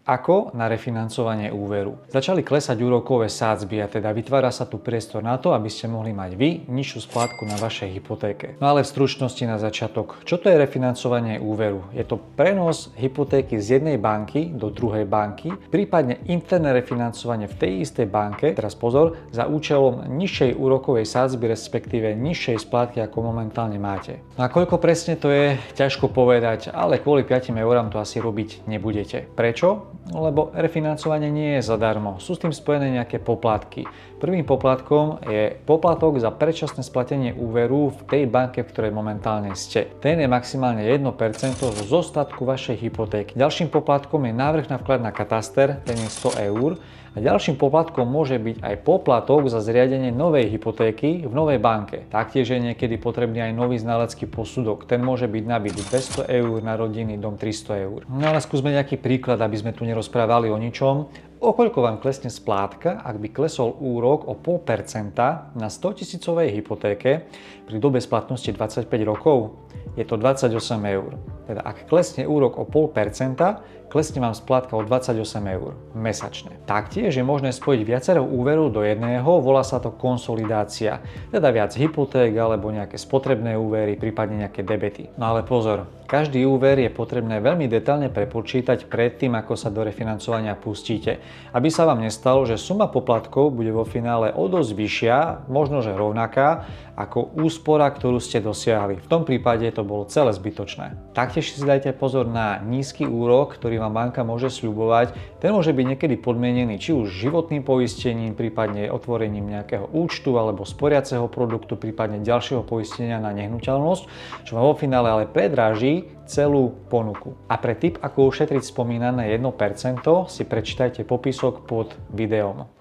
Ako na refinancovanie úveru. Začali klesať úrokové sádzby a teda vytvára sa tu priestor na to, aby ste mohli mať vy nižšiu splátku na vašej hypotéke. No ale v stručnosti na začiatok, čo to je refinancovanie úveru? Je to prenos hypotéky z jednej banky do druhej banky, prípadne interné refinancovanie v tej istej banke, teraz pozor, za účelom nižšej úrokovej sádzby, respektíve nižšej splátky, ako momentálne máte. No a koľko presne to je, ťažko povedať, ale kvôli 5 eurám to asi robiť nebudete. Prečo? Lebo refinancovanie nie je zadarmo. Sú s tým spojené nejaké poplatky. Prvým poplatkom je poplatok za predčasné splatenie úveru v tej banke, v ktorej momentálne ste. Ten je maximálne 1% zo zostatku vašej hypotéky. Ďalším poplatkom je návrh na vklad na kataster, ten je 100 eur. A ďalším poplatkom môže byť aj poplatok za zriadenie novej hypotéky v novej banke. Taktiež je niekedy potrebný aj nový znalecký posudok. Ten môže byť nabitý 200 eur, na rodinný dom 300 eur. No ale skúsme nejaký príklad, aby sme tu nerozprávali o ničom. O koľko vám klesne splátka, ak by klesol úrok o 0,5% na 100 000 hypotéke pri dobe splatnosti 25 rokov? Je to 28 eur. Teda ak klesne úrok o 0,5%, klesne vám splátka o 28 eur mesačne. Taktiež je možné spojiť viacero úverov do jedného, volá sa to konsolidácia. Teda viac hypoték alebo nejaké spotrebné úvery, prípadne nejaké debety. No ale pozor, každý úver je potrebné veľmi detailne prepočítať predtým, ako sa do refinancovania pustíte. Aby sa vám nestalo, že suma poplatkov bude vo finále o dosť vyššia, možno že rovnaká, ako úspora, ktorú ste dosiahli. V tom prípade to bolo celé zbytočné. Taktiež si dajte pozor na nízky úrok, ktorý vám banka môže sľubovať. Ten môže byť niekedy podmienený či už životným poistením, prípadne otvorením nejakého účtu alebo sporiaceho produktu, prípadne ďalšieho poistenia na nehnuteľnosť, čo vám vo finále ale predráži celú ponuku. A pre tip, ako ušetriť spomínané 1%, si prečítajte popisok pod videom.